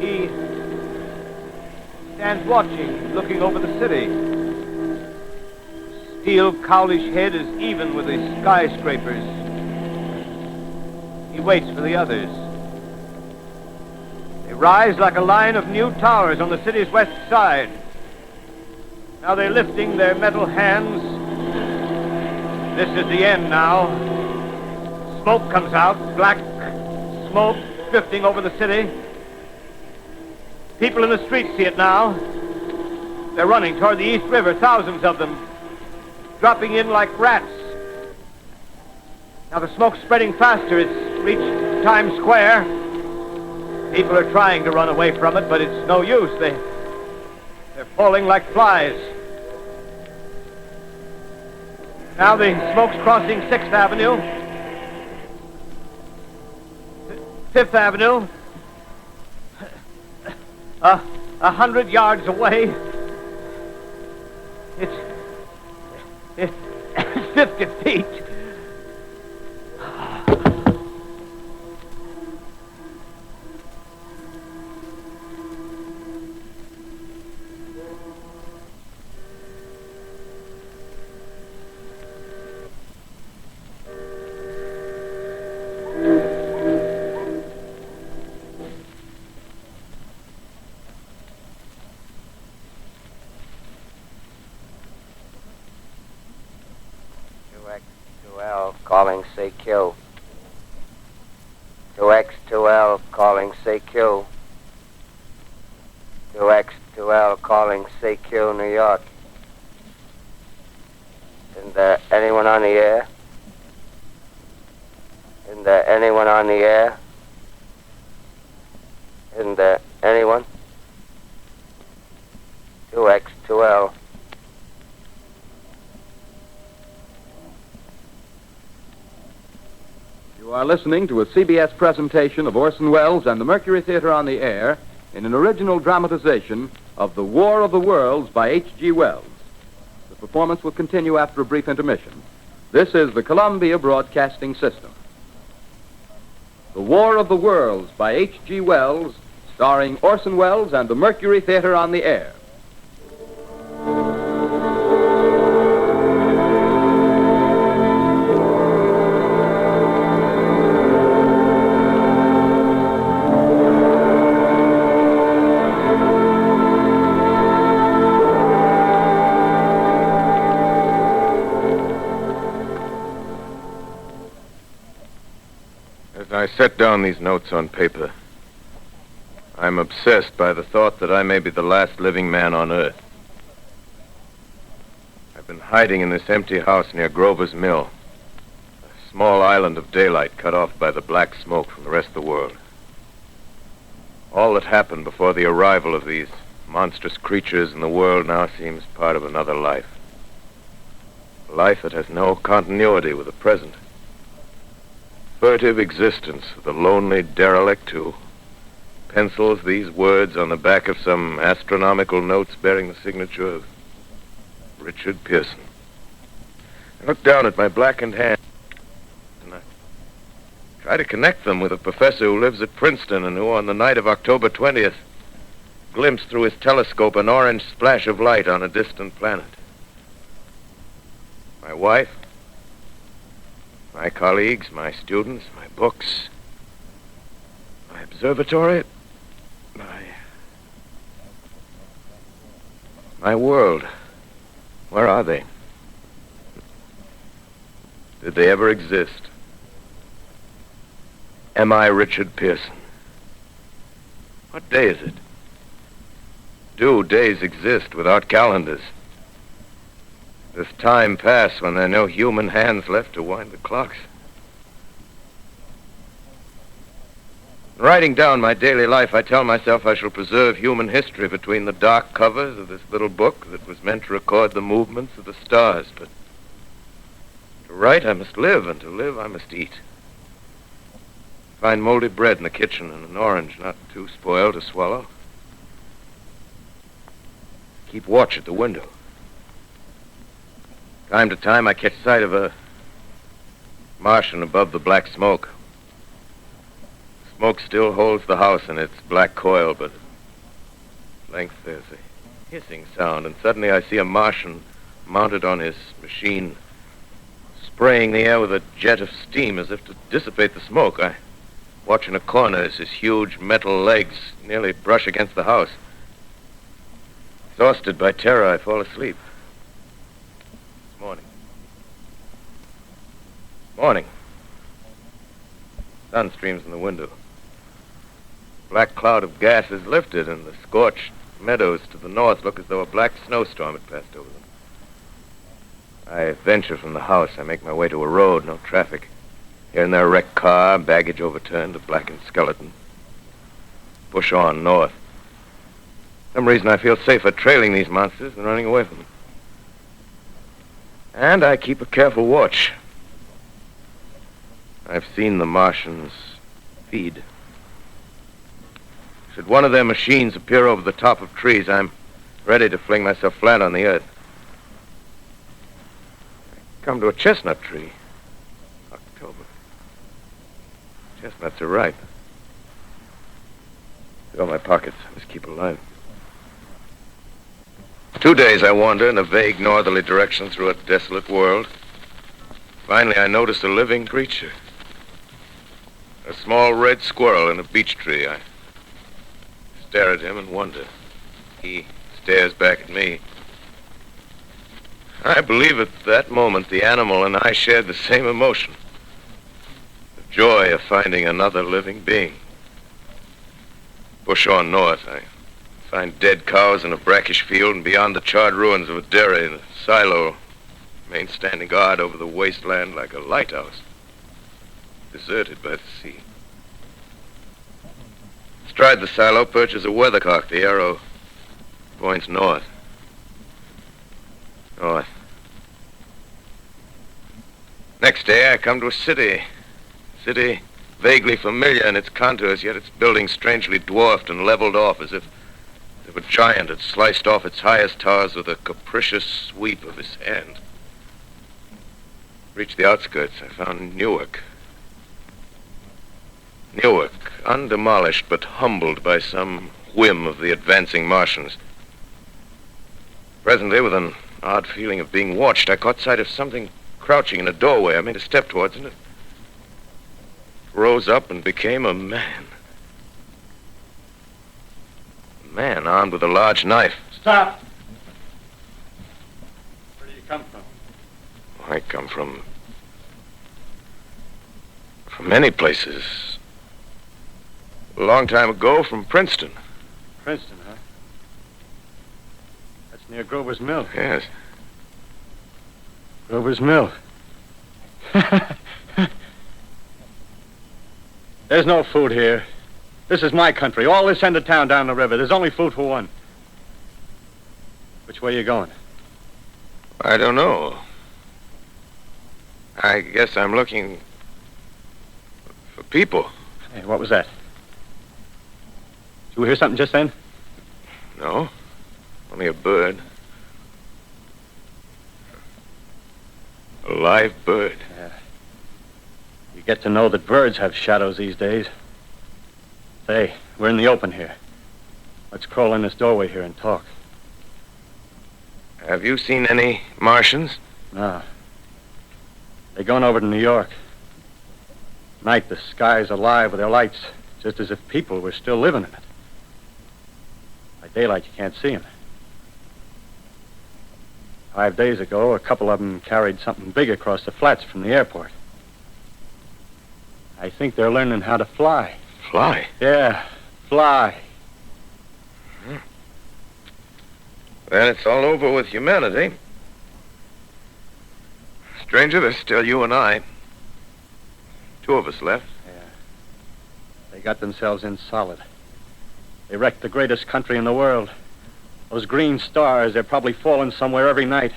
He stands watching, looking over the city. Steel cowlish head is even with the skyscrapers. He waits for the others. They rise like a line of new towers on the city's west side. Now they're lifting their metal hands. This is the end now. Smoke comes out, black smoke drifting over the city. People in the streets see it now. They're running toward the East River, thousands of them, dropping in like rats. Now the smoke's spreading faster. It's reached Times Square. People are trying to run away from it, but it's no use. They're falling like flies. Now the smoke's crossing 6th Avenue. 5th Avenue, 100 yards away. It's 50 feet. CQ. 2X2L calling CQ. 2X2L calling CQ, New York. Isn't there anyone on the air? Isn't there anyone on the air? Isn't there anyone? 2X2L. You are listening to a CBS presentation of Orson Welles and the Mercury Theater on the Air in an original dramatization of The War of the Worlds by H.G. Wells. The performance will continue after a brief intermission. This is the Columbia Broadcasting System. The War of the Worlds by H.G. Wells, starring Orson Welles and the Mercury Theater on the Air. As I set down these notes on paper, I'm obsessed by the thought that I may be the last living man on Earth. I've been hiding in this empty house near Grover's Mill, a small island of daylight cut off by the black smoke from the rest of the world. All that happened before the arrival of these monstrous creatures in the world now seems part of another life. A life that has no continuity with the present. Furtive existence of the lonely derelict who pencils these words on the back of some astronomical notes bearing the signature of Richard Pearson. I look down at my blackened hand and I try to connect them with a professor who lives at Princeton and who on the night of October 20th glimpsed through his telescope an orange splash of light on a distant planet. My wife, my colleagues, my students, my books, my observatory, my world. Where are they? Did they ever exist? Am I Richard Pearson? What day is it? Do days exist without calendars? Does time pass when there are no human hands left to wind the clocks? In writing down my daily life, I tell myself I shall preserve human history between the dark covers of this little book that was meant to record the movements of the stars. But to write, I must live, and to live, I must eat. Find moldy bread in the kitchen and an orange not too spoiled to swallow. Keep watch at the window. Time to time, I catch sight of a Martian above the black smoke. Smoke still holds the house in its black coil, but at length there's a hissing sound, and suddenly I see a Martian mounted on his machine, spraying the air with a jet of steam as if to dissipate the smoke. I watch in a corner as his huge metal legs nearly brush against the house. Exhausted by terror, I fall asleep. Morning. Sun streams in the window. Black cloud of gas is lifted, and the scorched meadows to the north look as though a black snowstorm had passed over them. I venture from the house. I make my way to a road, no traffic. Here and there a wrecked car, baggage overturned, a blackened skeleton. Push on north. For some reason I feel safer trailing these monsters than running away from them. And I keep a careful watch. I've seen the Martians feed. Should one of their machines appear over the top of trees, I'm ready to fling myself flat on the earth. I come to a chestnut tree. October. Chestnuts are ripe. Fill my pockets. I must keep alive. 2 days I wander in a vague northerly direction through a desolate world. Finally, I notice a living creature. A small red squirrel in a beech tree. I stare at him and wonder. He stares back at me. I believe at that moment the animal and I shared the same emotion. joy of finding another living being. Push on north, I find dead cows in a brackish field, and beyond the charred ruins of a dairy and a silo remains standing guard over the wasteland like a lighthouse, deserted by the sea. Astride the silo perches a weathercock. The arrow points north. North. Next day, I come to a city. City vaguely familiar in its contours, yet its buildings strangely dwarfed and leveled off as if a giant had sliced off its highest towers with a capricious sweep of his hand. Reached the outskirts, I found Newark. Newark, undemolished but humbled by some whim of the advancing Martians. Presently, with an odd feeling of being watched, I caught sight of something crouching in a doorway. I made a step towards it, and it rose up and became a man. A man armed with a large knife. Stop! Where do you come from? I come from many places. A long time ago, from Princeton. Princeton, huh? That's near Grover's Mill. Yes. Grover's Mill. There's no food here. This is my country. All this end of town down the river. There's only food for one. Which way are you going? I don't know. I guess I'm looking for people. Hey, what was that? Did you hear something just then? No. Only a bird. A live bird. Yeah. You get to know that birds have shadows these days. Say, we're in the open here. Let's crawl in this doorway here and talk. Have you seen any Martians? No. They're going over to New York. Night, the sky's alive with their lights, just as if people were still living in it. By daylight, you can't see them. 5 days ago, a couple of them carried something big across the flats from the airport. I think they're learning how to fly. Fly? Yeah, fly. Then it's all over with humanity. Stranger, there's still you and I. 2 of us left. Yeah. They got themselves in solid. They wrecked the greatest country in the world. Those green stars, they're probably falling somewhere every night.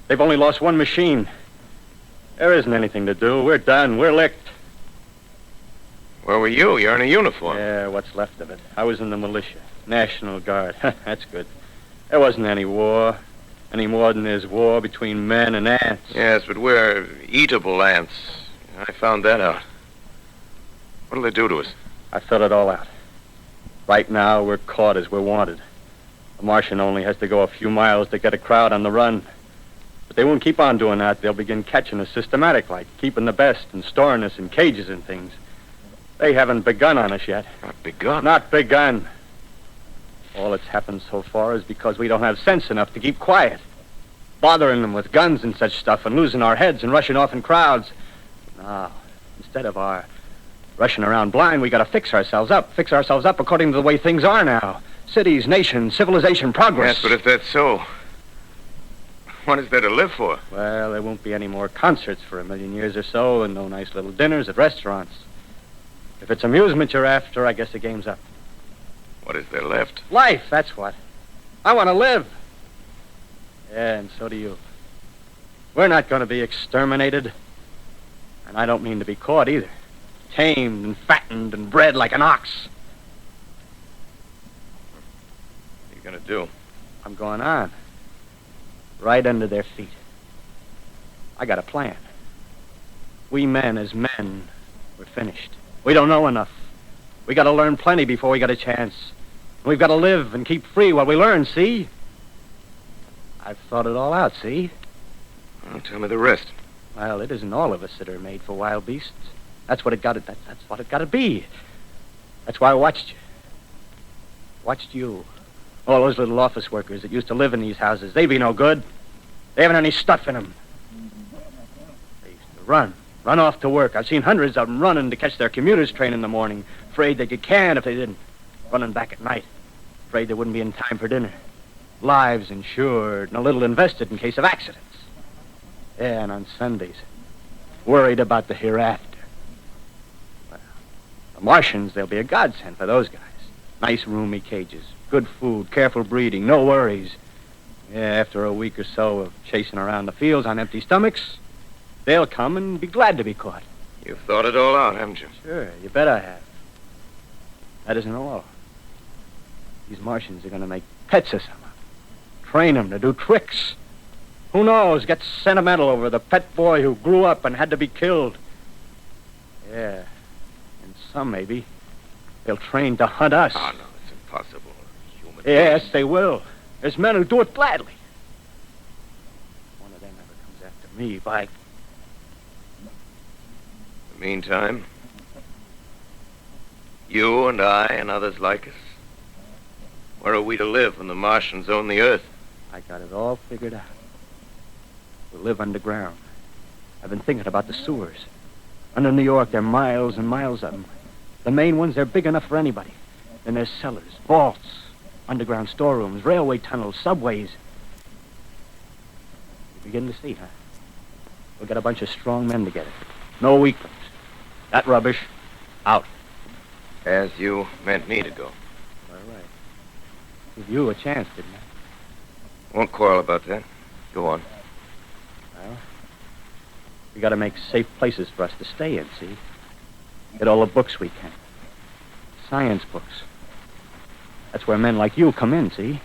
They've only lost one machine. There isn't anything to do. We're done. We're licked. Where were you? You're in a uniform. Yeah, what's left of it. I was in the militia. National Guard. That's good. There wasn't any war. Any more than there's war between men and ants. Yes, but we're eatable ants. I found that out. What'll they do to us? I thought it all out. Right now, we're caught as we're wanted. A Martian only has to go a few miles to get a crowd on the run. But they won't keep on doing that. They'll begin catching us systematic, like keeping the best and storing us in cages and things. They haven't begun on us yet. Not begun? Not begun. All that's happened so far is because we don't have sense enough to keep quiet. Bothering them with guns and such stuff and losing our heads and rushing off in crowds. Now, instead of our rushing around blind, we gotta fix ourselves up. Fix ourselves up according to the way things are now. Cities, nations, civilization, progress. Yes, but if that's so, what is there to live for? Well, there won't be any more concerts for 1,000,000 years or so, and no nice little dinners at restaurants. If it's amusement you're after, I guess the game's up. What is there left? Life, that's what. I want to live. Yeah, and so do you. We're not going to be exterminated. And I don't mean to be caught either. Tamed and fattened and bred like an ox. What are you going to do? I'm going on. Right under their feet. I got a plan. We men, as men, we're finished. We don't know enough. We got to learn plenty before we got a chance. We've got to live and keep free while we learn, see? I've thought it all out, see? Well, tell me the rest. Well, it isn't all of us that are made for wild beasts. That's what it got to. That's what it got to be. That's why I watched you. Watched you. All those little office workers that used to live in these houses. They be no good. They haven't any stuff in them. They used to run. Run off to work. I've seen hundreds of them running to catch their commuter's train in the morning, afraid they'd get canned if they didn't. Running back at night, afraid they wouldn't be in time for dinner. Lives insured and a little invested in case of accidents. Yeah, and on Sundays, worried about the hereafter. Well, the Martians, they'll be a godsend for those guys. Nice roomy cages, good food, careful breeding, no worries. Yeah, after a week or so of chasing around the fields on empty stomachs, they'll come and be glad to be caught. You've thought it all out, haven't you? Sure, you bet I have. That isn't all. These Martians are going to make pets of some of them. Train them to do tricks. Who knows, get sentimental over the pet boy who grew up and had to be killed. Yeah, and some maybe, they'll train to hunt us. Oh, no, it's impossible. Human Yes, beings. they will. There's men who do it gladly. One of them ever comes after me, by... In the meantime, you and I and others like us, where are we to live when the Martians own the Earth? I got it all figured out. We'll live underground. I've been thinking about the sewers. Under New York, there are miles and miles of them. The main ones, they're big enough for anybody. Then there's cellars, vaults, underground storerooms, railway tunnels, subways. You begin to see, huh? We'll get a bunch of strong men together. No weaklings. That rubbish, out. As you meant me to go. All right. Give you a chance, didn't I? Won't quarrel about that. Go on. Well, we got to make safe places for us to stay in, see? Get all the books we can. Science books. That's where men like you come in, see?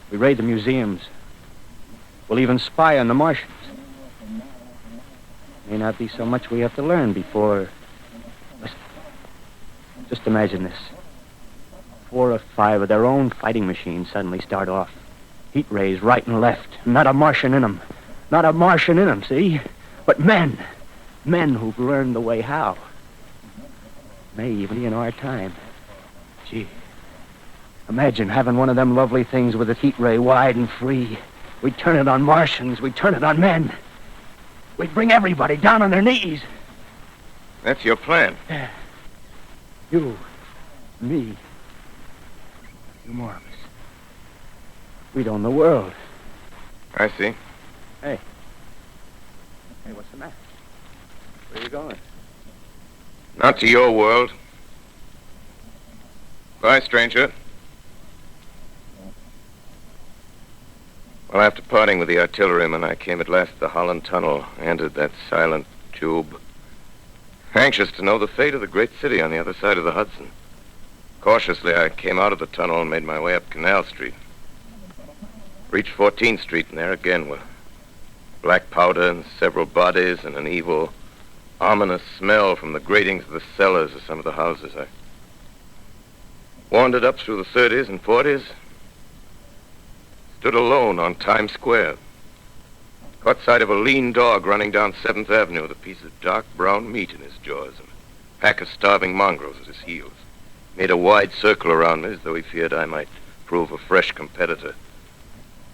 We raid the museums. We'll even spy on the Martians. May not be so much we have to learn before... Listen. Just imagine this. 4 or 5 of their own fighting machines suddenly start off. Heat rays right and left. Not a Martian in them. Not a Martian in them, see? But men. Men who've learned the way how. May even be in our time. Gee. Imagine having one of them lovely things with a heat ray wide and free. We'd turn it on Martians. We'd turn it on men. We'd bring everybody down on their knees. That's your plan. Yeah. You. Me. Few more of us. We'd own the world. I see. Hey. Hey, what's the matter? Where are you going? Not to your world. Bye, stranger. Well, after parting with the artilleryman, I came at last to the Holland Tunnel, entered that silent tube, anxious to know the fate of the great city on the other side of the Hudson. Cautiously, I came out of the tunnel and made my way up Canal Street. Reached 14th Street, and there again were black powder and several bodies and an evil, ominous smell from the gratings of the cellars of some of the houses. I wandered up through the 30s and 40s, stood alone on Times Square, caught sight of a lean dog running down 7th Avenue with a piece of dark brown meat in his jaws and a pack of starving mongrels at his heels. Made a wide circle around me as though he feared I might prove a fresh competitor.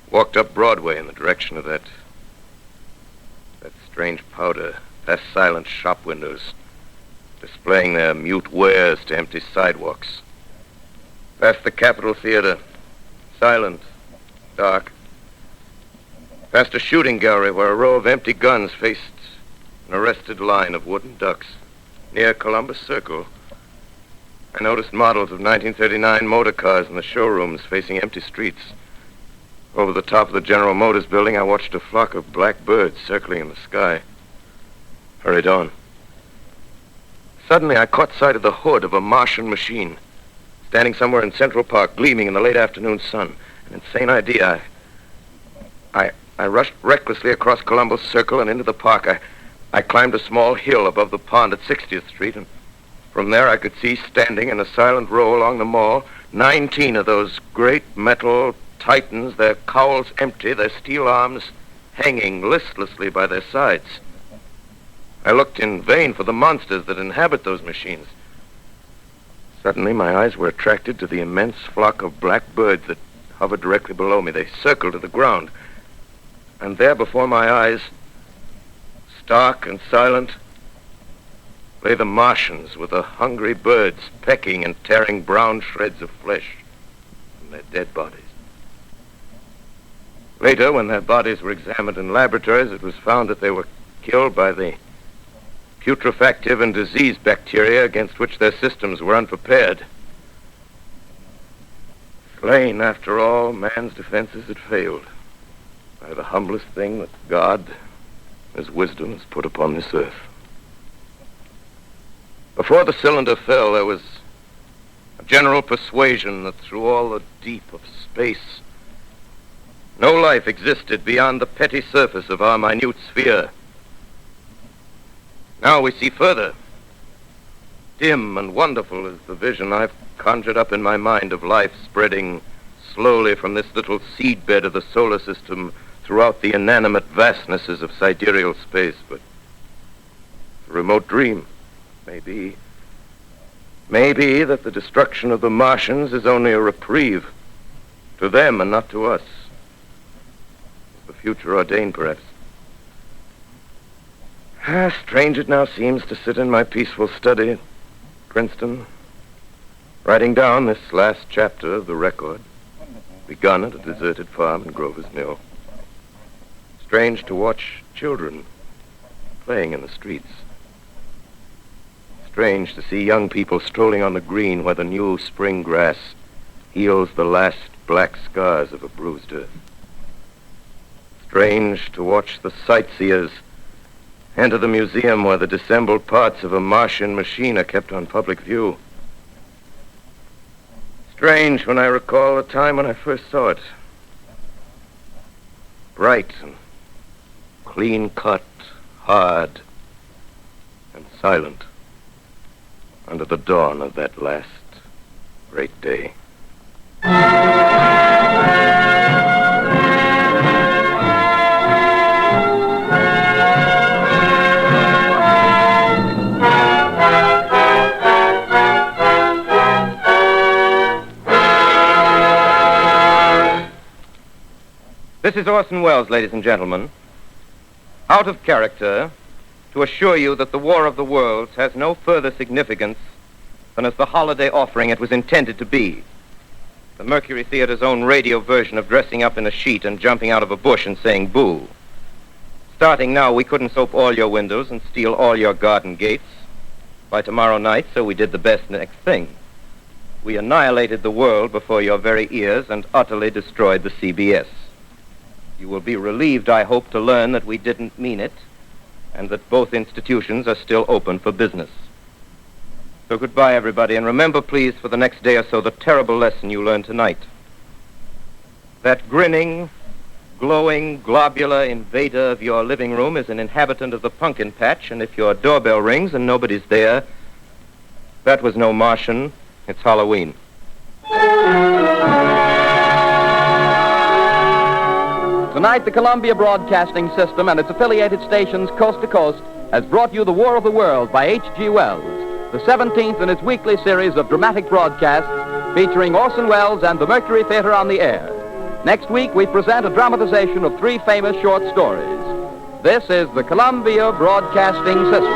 Walked up Broadway in the direction of that strange powder, past silent shop windows, displaying their mute wares to empty sidewalks. Past the Capitol Theater, silent, dark. Past a shooting gallery where a row of empty guns faced an arrested line of wooden ducks. Near Columbus Circle, I noticed models of 1939 motor cars in the showrooms facing empty streets. Over the top of the General Motors building, I watched a flock of black birds circling in the sky. Hurried on. Suddenly, I caught sight of the hood of a Martian machine, standing somewhere in Central Park, gleaming in the late afternoon sun. An insane idea. I rushed recklessly across Columbus Circle and into the park. I climbed a small hill above the pond at 60th Street, and from there I could see, standing in a silent row along the mall, 19 of those great metal Titans, their cowls empty, their steel arms hanging listlessly by their sides. I looked in vain for the monsters that inhabit those machines. Suddenly, my eyes were attracted to the immense flock of black birds that hovered directly below me. They circled to the ground. And there before my eyes, stark and silent, lay the Martians with the hungry birds pecking and tearing brown shreds of flesh from their dead bodies. Later, when their bodies were examined in laboratories, it was found that they were killed by the putrefactive and disease bacteria against which their systems were unprepared. Slain, after all, man's defenses had failed by the humblest thing that God, His wisdom, has put upon this earth. Before the cylinder fell, there was a general persuasion that through all the deep of space, no life existed beyond the petty surface of our minute sphere. Now we see further. Dim and wonderful is the vision I've conjured up in my mind of life spreading slowly from this little seedbed of the solar system throughout the inanimate vastnesses of sidereal space. But a remote dream, maybe that the destruction of the Martians is only a reprieve to them and not to us. The future ordained, perhaps. Strange it now seems to sit in my peaceful study at Princeton, writing down this last chapter of the record, begun at a deserted farm in Grover's Mill. Strange to watch children playing in the streets. Strange to see young people strolling on the green where the new spring grass heals the last black scars of a bruised earth. Strange to watch the sightseers enter the museum where the dissembled parts of a Martian machine are kept on public view. Strange when I recall the time when I first saw it. Bright and clean-cut, hard and silent under the dawn of that last great day. This is Orson Welles, ladies and gentlemen. Out of character, to assure you that the War of the Worlds has no further significance than as the holiday offering it was intended to be. The Mercury Theater's own radio version of dressing up in a sheet and jumping out of a bush and saying boo. Starting now, we couldn't soap all your windows and steal all your garden gates. By tomorrow night, so we did the best next thing. We annihilated the world before your very ears and utterly destroyed the CBS. You will be relieved, I hope, to learn that we didn't mean it, and that both institutions are still open for business. So goodbye, everybody, and remember, please, for the next day or so, the terrible lesson you learned tonight. That grinning, glowing, globular invader of your living room is an inhabitant of the pumpkin patch, and if your doorbell rings and nobody's there, that was no Martian, it's Halloween. Tonight, the Columbia Broadcasting System and its affiliated stations coast to coast has brought you The War of the World by H.G. Wells, the 17th in its weekly series of dramatic broadcasts featuring Orson Welles and the Mercury Theater on the air. Next week, we present a dramatization of 3 famous short stories. This is the Columbia Broadcasting System.